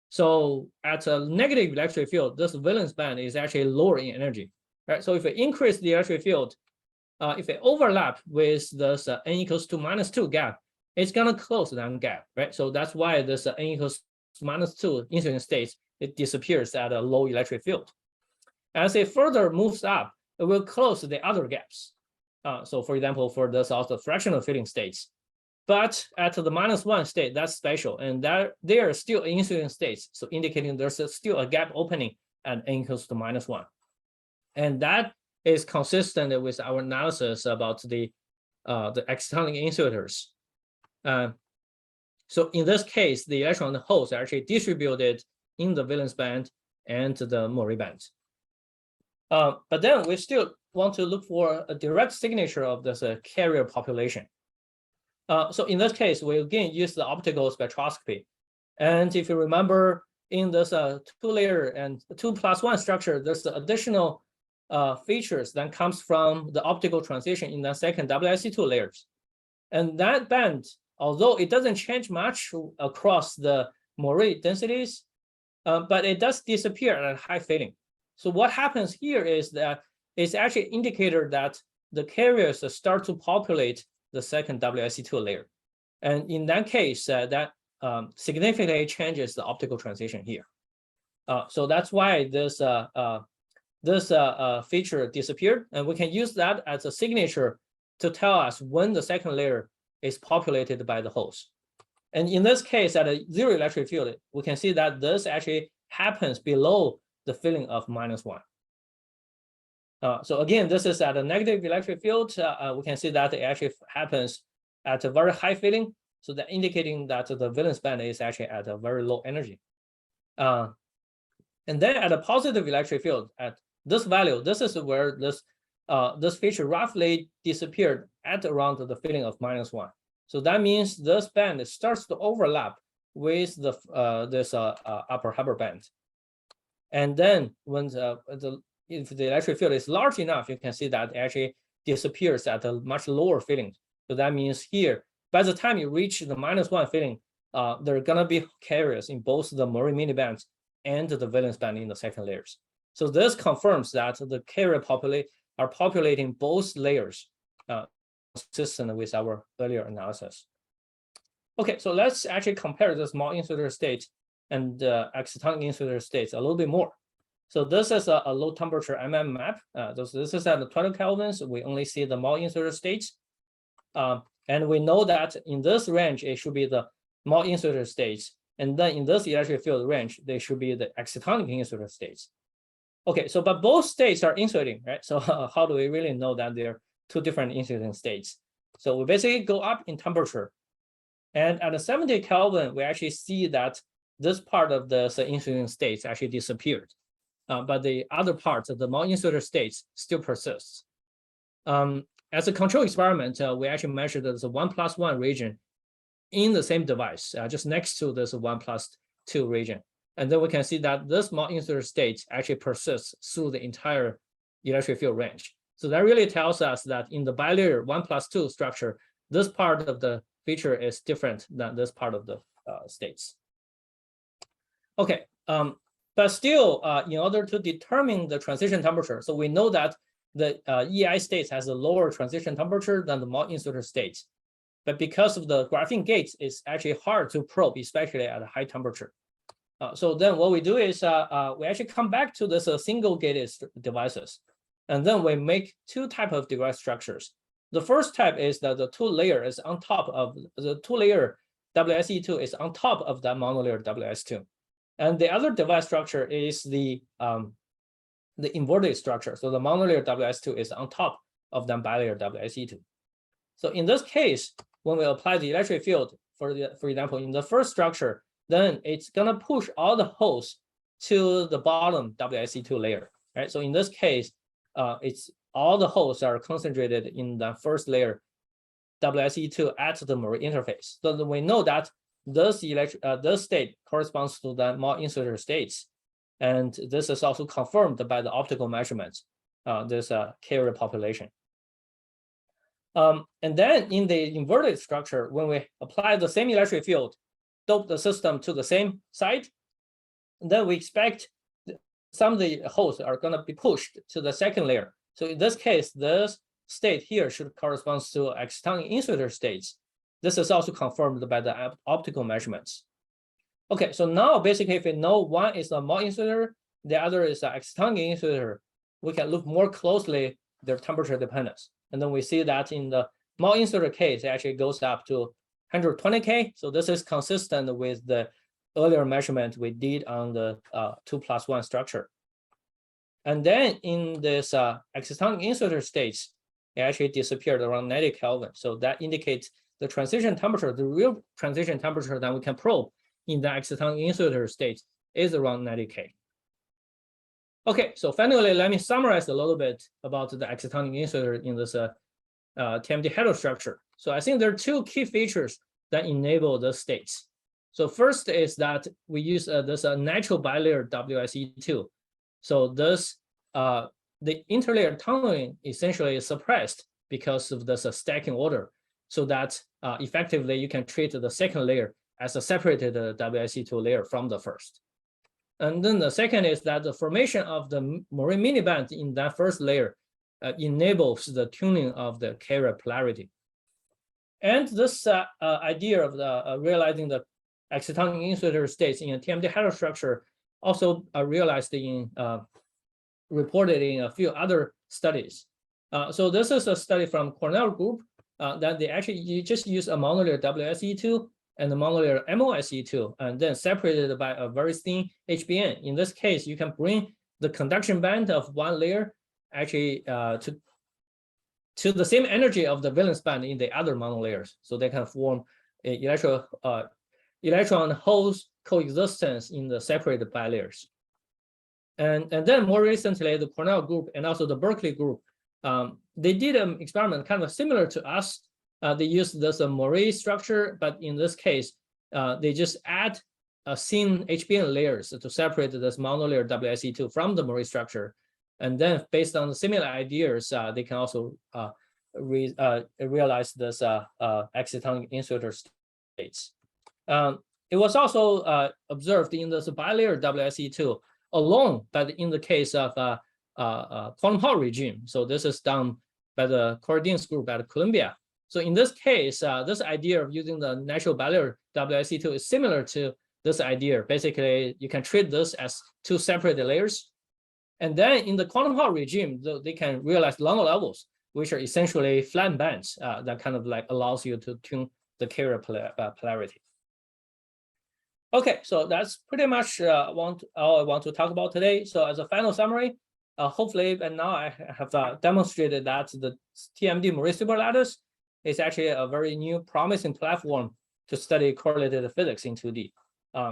So at a negative electric field, this valence band is actually lower in energy, right? So if we increase the electric field, if it overlap with this n equals to -2 gap, it's gonna close that gap, right? So that's why this n equals to -2 insulating states, it disappears at a low electric field. As it further moves up, it will close the other gaps. So for example, for this also fractional filling states. But at the -1 state, that's special, and that they are still insulating states, so indicating there's still a gap opening at n equals to -1. And that is consistent with our analysis about the excitonic insulators. So in this case, the electron holes are actually distributed in the valence band and the Moiré band. But then we still want to look for a direct signature of this carrier population. So in this case, we again use the optical spectroscopy. And if you remember, in this 2-layer and 2+1 structure, there's the additional features that comes from the optical transition in the second WIC2 layers. And that band, although it doesn't change much across the Moiré densities, but it does disappear at high filling. So what happens here is that it's actually an indicator that the carriers start to populate the second WIC2 layer. And in that case, that significantly changes the optical transition here. So that's why this feature disappeared, and we can use that as a signature to tell us when the second layer is populated by the holes. And in this case, at a 0 electric field, we can see that this actually happens below the filling of -1. So again, this is at a negative electric field. We can see that it actually happens at a very high filling, so that indicating that the valence band is actually at a very low energy. And then at a positive electric field, at this value, this is where this feature roughly disappeared at around the filling of -1. So that means this band starts to overlap with the this upper Hubbard band. And then when if the electric field is large enough, you can see that it actually disappears at a much lower filling. So that means here, by the time you reach the -1 filling, there are gonna be carriers in both the Moiré Minibands and the valence band in the second layers. So this confirms that the carrier are populating both layers, consistent with our earlier analysis. Okay, so let's actually compare the small insulator state and excitonic insulator states a little bit more. So this is a low temperature map. This is at 20 kelvins. We only see the small insulator states. And we know that in this range, it should be the small insulator states. And then in this electric field range, they should be the excitonic insulator states. Okay, so but both states are insulating, right? So how do we really know that they're two different insulating states? So we basically go up in temperature. And at 70 Kelvin, we actually see that this part of the insulating states actually disappeared. But the other parts of the small insulator states still persists. As a control experiment, we actually measured the 1+1 region in the same device, just next to this 1+2 region. And then we can see that this small insulator state actually persists through the entire electric field range. So that really tells us that in the bilayer 1+2 structure, this part of the feature is different than this part of the states. Okay, but still, in order to determine the transition temperature, so we know that the EI states has a lower transition temperature than the small insulator states. But because of the graphene gates, it's actually hard to probe, especially at a high temperature. So then what we do is we actually come back to this single gated devices. And then we make two types of device structures. The first type is that the 2-layer is on top of the 2-layer WSE2 is on top of that monolayer WS2. And the other device structure is the inverted structure. So the monolayer WS2 is on top of the bilayer WSE2. So in this case, when we apply the electric field for example, in the first structure, then it's gonna push all the holes to the bottom WSE2 layer, right? So in this case, it's all the holes are concentrated in the first layer, WSE2 at the Moiré interface. So we know that this state corresponds to the Mott insulator states, and this is also confirmed by the optical measurements. This carrier population. And then in the inverted structure, when we apply the same electric field, dope the system to the same site, then we expect some of the holes are going to be pushed to the second layer. So in this case, this state here should correspond to excitonic insulator states. This is also confirmed by the optical measurements. Okay, so now basically if we know one is a Mott insulator, the other is an excitonic insulator, we can look more closely their temperature dependence. And then we see that in the Mott insulator case, it actually goes up to 120 K. So this is consistent with the earlier measurement we did on the 2+1 structure. And then in this excitonic insulator states, it actually disappeared around 90 Kelvin. So that indicates the transition temperature, the real transition temperature that we can probe in the excitonic insulator state is around 90 K. Okay, so finally, let me summarize a little bit about the excitonic insulator in this TMD heterostructure. So I think there are two key features that enable the states. So first is that we use this natural bilayer WSE2. So this the interlayer tunneling essentially is suppressed because of this stacking order, so that effectively you can treat the second layer as a separated WSE2 layer from the first. And then the second is that the formation of the Moiré Minibands in that first layer enables the tuning of the carrier polarity. And this idea of the realizing the excitonic insulator states in a TMD heterostructure also realized in reported in a few other studies. So this is a study from Cornell group that they actually just use a monolayer WSE2 and the monolayer MOSE2, and then separated by a very thin HBN. In this case, you can bring the conduction band of one layer actually to the same energy of the valence band in the other monolayers, so they can form a electron holes coexistence in the separated bilayers. And then more recently, the Cornell group and also the Berkeley group, they did an experiment kind of similar to us. They used this Moiré structure, but in this case, they just add thin HBN layers to separate this monolayer WSE2 from the Moiré structure. And then based on the similar ideas, they can also realize this excitonic insulator states. It was also observed in this bilayer WSE2 alone, but in the case of quantum Hall regime. So this is done by the Correlated group at Columbia. So in this case, this idea of using the natural bilayer WSE2 is similar to this idea. Basically, you can treat this as two separate layers. And then in the quantum Hall regime, they can realize longer levels, which are essentially flat bands that kind of like allows you to tune the carrier polarity. Okay, so that's pretty much all I want to talk about today. So as a final summary, hopefully, and now I have demonstrated that the TMD Moiré superlattice is actually a very new promising platform to study correlated physics in 2D,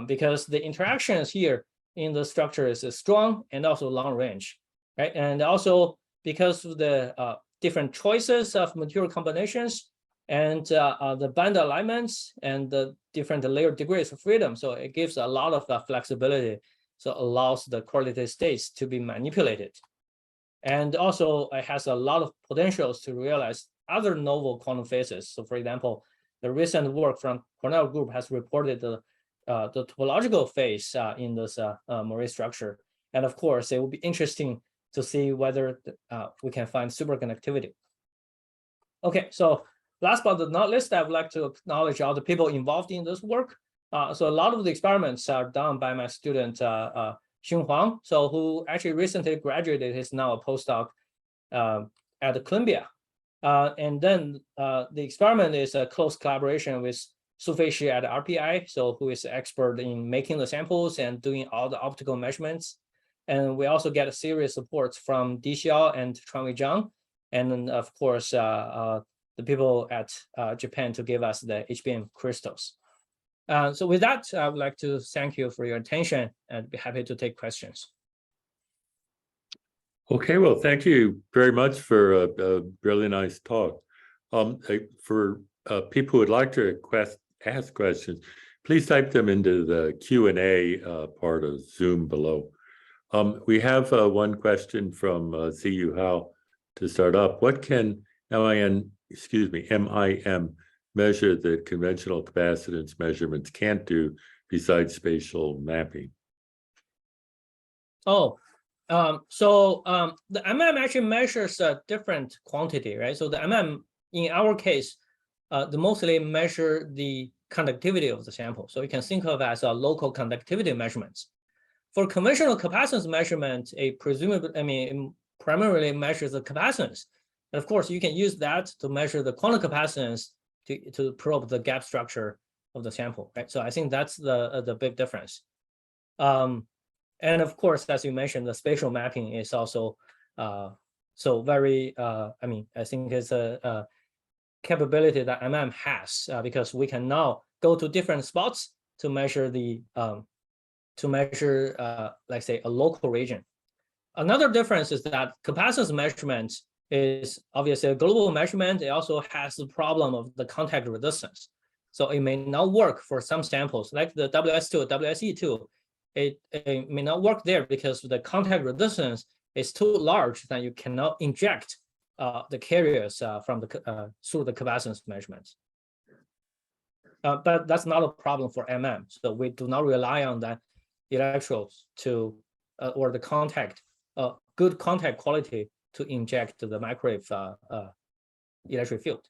because the interactions here in the structure is strong and also long range, right? And also because of the different choices of material combinations and the band alignments and the different layer degrees of freedom. So it gives a lot of flexibility. So allows the correlated states to be manipulated. And also it has a lot of potentials to realize other novel quantum phases. So for example, the recent work from Cornell group has reported the topological phase in this Moiré structure. And of course, it will be interesting to see whether we can find superconductivity. Okay, so last but not least, I would like to acknowledge all the people involved in this work. So a lot of the experiments are done by my student, Xun Huang, so who actually recently graduated. He's now a postdoc at Columbia. And then the experiment is a close collaboration with Sufei Shi at RPI, so who is expert in making the samples and doing all the optical measurements. And we also get a serious support from Di Xiao and Chuanwei Zhang. And then of course, the people at Japan to give us the HBM crystals. So with that, I would like to thank you for your attention and be happy to take questions. Okay, well, thank you very much for a really nice talk. For people who would like to ask questions, please type them into the Q&A part of Zoom below. We have one question from Ziyu Hao to start up. What can MIM measure that conventional capacitance measurements can't do besides spatial mapping? Oh, the MM actually measures a different quantity, right? So the MM, in our case, the mostly measure the conductivity of the sample. So you can think of as a local conductivity measurements. For conventional capacitance measurement, it primarily measures the capacitance. And of course, you can use that to measure the quantum capacitance to probe the gap structure of the sample, right? So I think that's the big difference. And of course, as you mentioned, the spatial mapping is also so very, I think it's a capability that MM has because we can now go to different spots to measure the, like say, a local region. Another difference is that capacitance measurement is obviously a global measurement. It also has the problem of the contact resistance. So it may not work for some samples, like the WS2, WSE2. It may not work there because the contact resistance is too large that you cannot inject the carriers from the through the capacitance measurements. But that's not a problem for MM. So we do not rely on that electrodes to or the contact, good contact quality to inject the microwave electric field.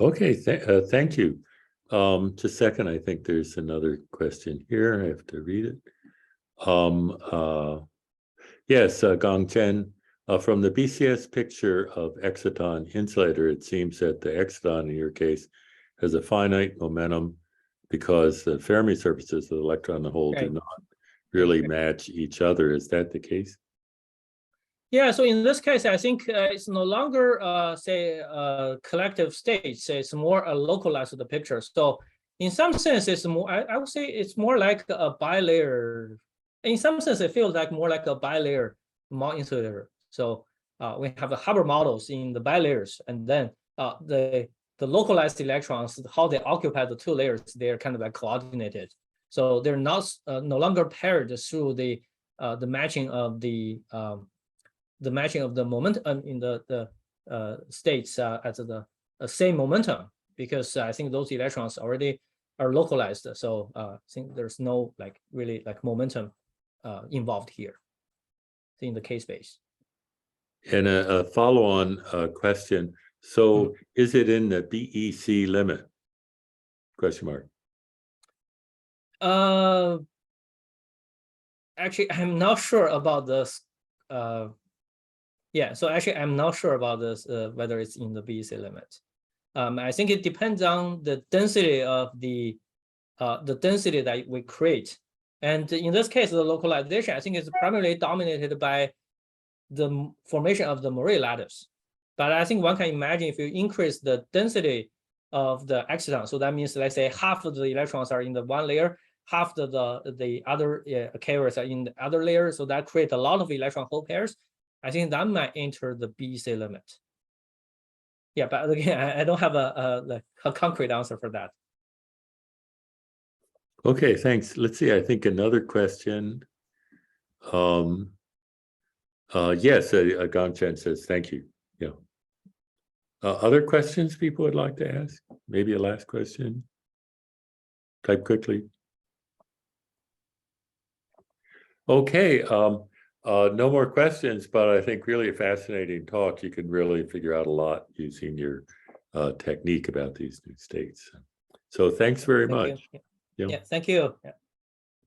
Okay, thank you. Just a second, I think there's another question here. I have to read it. Yes, Gong Chen, from the BCS picture of exciton insulator, it seems that the exciton in your case has a finite momentum because the Fermi surfaces of the electron and the hole do not really match each other. Is that the case? Yeah, so in this case, I think it's no longer, say, collective states. It's more a localized the picture. So in some sense, it's more, I would say it's more like a bilayer. In some sense, it feels like more like a bilayer Mott insulator. So we have the Hubbard models in the bilayers, and then the localized electrons, how they occupy the two layers, they're kind of like coordinated. So they're not no longer paired through the matching of the momentum in the states at the same momentum, because I think those electrons already are localized. So I think there's no like really like momentum involved here in the K-space. And a follow-on question. So is it in the BEC limit? Question mark. Actually, I'm not sure about this. Yeah, so actually, I'm not sure about this, whether it's in the BEC limit. I think it depends on the density of the density that we create. And in this case, the localization, I think, is primarily dominated by the formation of the Moiré lattice. But I think one can imagine if you increase the density of the exciton, so that means, let's say, half of the electrons are in the one layer, half of the other carriers are in the other layer, so that creates a lot of electron hole pairs. I think that might enter the BEC limit. Yeah, but again, I don't have a concrete answer for that. Okay, thanks. Let's see, I think another question. Yes, Gong Chen says, thank you. Yeah. Other questions people would like to ask? Maybe a last question? Type quickly. Okay, no more questions, but I think really a fascinating talk. You can really figure out a lot using your technique about these new states. So thanks very much. Yeah, thank you. Yeah.